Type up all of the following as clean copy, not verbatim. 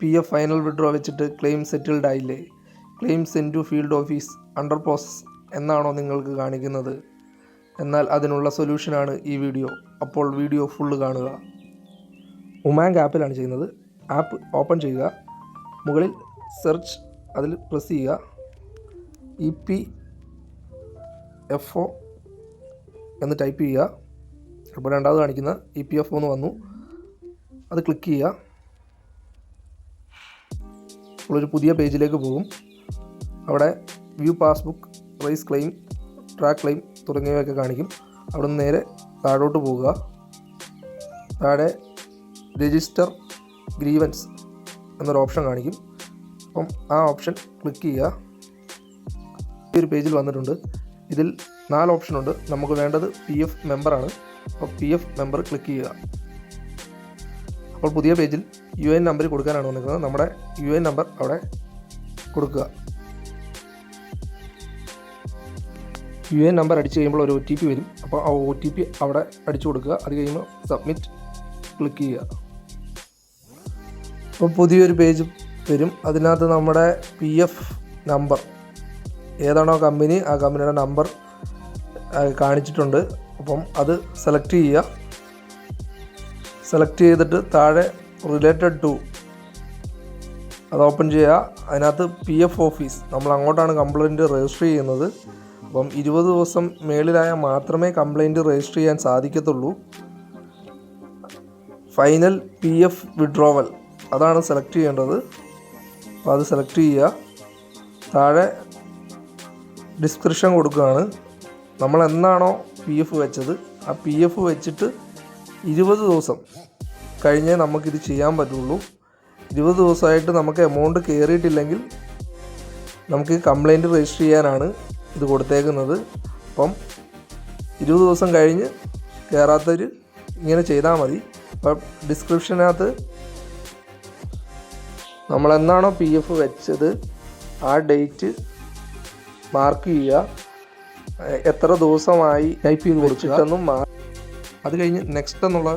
PF final withdraw വെച്ചിട്ട് claim settled ആയില്ലേ? Claim send to field office under process എന്നാണോ നിങ്ങൾക്ക് കാണിക്കുന്നത്? എന്നാൽ അതിനുള്ള സൊല്യൂഷനാണ് ഈ വീഡിയോ. അപ്പോൾ വീഡിയോ ഫുള്ള് കാണുക. ഉമാങ്ക് ആപ്പിലാണ് ചെയ്യുന്നത്. ആപ്പ് ഓപ്പൺ ചെയ്യുക. മുകളിൽ സെർച്ച് അതിൽ പ്രസ് ചെയ്യുക. EPFO എന്ന് ടൈപ്പ് ചെയ്യുക. അപ്പോൾ രണ്ടാമത് കാണിക്കുന്ന EPFO എന്ന് വന്നു. അത് ക്ലിക്ക് ചെയ്യുക. ഒരു പുതിയ പേജിലേക്ക് പോകും. അവിടെ view passbook, raise claim, track claim തുടങ്ങിയവയൊക്കെ കാണിക്കും. അവിടെ നിന്ന് നേരെ താഴോട്ട് പോവുക. താഴെ രജിസ്റ്റർ ഗ്രീവൻസ് എന്നൊരു ഓപ്ഷൻ കാണിക്കും. അപ്പം ആ ഓപ്ഷൻ ക്ലിക്ക് ചെയ്യുക. ഈ ഒരു പേജിൽ വന്നിട്ടുണ്ട്. ഇതിൽ 4 ഓപ്ഷനുണ്ട്. നമുക്ക് വേണ്ടത് PF മെമ്പറാണ്. അപ്പോൾ PF മെമ്പർ ക്ലിക്ക് ചെയ്യുക. അപ്പോൾ പുതിയ പേജിൽ UN നമ്പർ കൊടുക്കാനാണ് വന്നിരിക്കുന്നത്. നമ്മുടെ UN നമ്പർ അവിടെ കൊടുക്കുക. UN നമ്പർ അടിച്ച് കഴിയുമ്പോൾ ഒരു OTP വരും. അപ്പോൾ ആ OTP അവിടെ അടിച്ചു കൊടുക്കുക. അത് കഴിയുമ്പോൾ സബ്മിറ്റ് ക്ലിക്ക് ചെയ്യുക. അപ്പോൾ പുതിയൊരു പേജ് വരും. അതിനകത്ത് നമ്മുടെ PF നമ്പർ ഏതാണോ കമ്പനി, ആ കമ്പനിയുടെ നമ്പർ കാണിച്ചിട്ടുണ്ട്. അപ്പം അത് സെലക്ട് ചെയ്യുക. സെലക്ട് ചെയ്തിട്ട് താഴെ റിലേറ്റഡ് ടു അത് ഓപ്പൺ ചെയ്യുക. അതിനകത്ത് PF ഓഫീസ്, നമ്മൾ അങ്ങോട്ടാണ് കംപ്ലയിൻറ്റ് രജിസ്റ്റർ ചെയ്യുന്നത്. അപ്പം 20 ദിവസം മേളിലായാൽ മാത്രമേ കംപ്ലയിൻറ്റ് രജിസ്റ്റർ ചെയ്യാൻ സാധിക്കത്തുള്ളൂ. ഫൈനൽ PF വിഡ്രോവൽ അതാണ് സെലക്ട് ചെയ്യേണ്ടത്. അപ്പോൾ അത് സെലക്ട് ചെയ്യുക. താഴെ ഡിസ്ക്രിപ്ഷൻ കൊടുക്കുകയാണ്. നമ്മൾ എന്നാണോ PF വെച്ചത് ആ PF വെച്ചിട്ട് 20 ദിവസം കഴിഞ്ഞേ നമുക്കിത് ചെയ്യാൻ പറ്റുള്ളൂ. 20 ദിവസമായിട്ട് നമുക്ക് എമൗണ്ട് കയറിയിട്ടില്ലെങ്കിൽ നമുക്ക് കംപ്ലയിൻറ്റ് രജിസ്റ്റർ ചെയ്യാനാണ് ഇത് കൊടുത്തേക്കുന്നത്. അപ്പം 20 ദിവസം കഴിഞ്ഞ് കയറാത്തവർ ഇങ്ങനെ ചെയ്താൽ മതി. അപ്പം ഡിസ്ക്രിപ്ഷനകത്ത് നമ്മളെന്നാണോ PF വെച്ചത് ആ ഡേറ്റ് മാർക്ക് ചെയ്യുക. എത്ര ദിവസമായി ടൈപ്പ് ചെയ്ത് കൊടുച്ചിട്ടെന്നും അത് കഴിഞ്ഞ് നെക്സ്റ്റ് എന്നുള്ള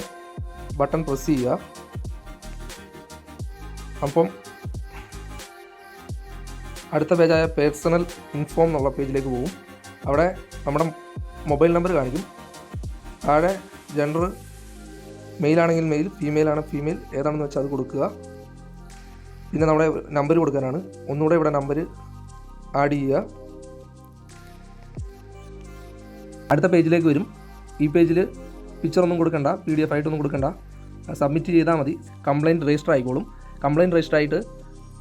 ബട്ടൺ പ്രസ് ചെയ്യുക. അപ്പം അടുത്ത പേജായ പേഴ്സണൽ ഇൻഫോം എന്നുള്ള പേജിലേക്ക് പോകും. അവിടെ നമ്മുടെ മൊബൈൽ നമ്പർ കാണിക്കും. താഴെ ജെൻഡർ മെയിലാണെങ്കിൽ മെയിൽ, ഫീമെയിൽ ആണ് ഫീമെയിൽ, ഏതാണെന്ന് വെച്ചാൽ അത് കൊടുക്കുക. പിന്നെ നമ്മുടെ നമ്പർ കൊടുക്കാനാണ്. ഒന്നുകൂടെ ഇവിടെ നമ്പർ ആഡ് ചെയ്യുക. അടുത്ത പേജിലേക്ക് വരും. ഈ പേജിൽ പിക്ചറൊന്നും കൊടുക്കണ്ട, PDF ആയിട്ടൊന്നും കൊടുക്കണ്ട. സബ്മിറ്റ് ചെയ്താൽ മതി. കംപ്ലയിൻറ്റ് രജിസ്റ്റർ ആയിക്കോളും. കംപ്ലയിൻറ്റ് രജിസ്റ്റർ ആയിട്ട്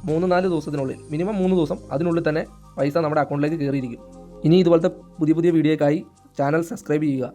3-4 ദിവസത്തിനുള്ളിൽ, മിനിമം 3 ദിവസം, അതിനുള്ളിൽ തന്നെ പൈസ നമ്മുടെ അക്കൗണ്ടിലേക്ക് കയറിയിരിക്കും. ഇനി ഇതുപോലത്തെ പുതിയ വീഡിയോയ്ക്കായി ചാനൽ സബ്സ്ക്രൈബ് ചെയ്യുക.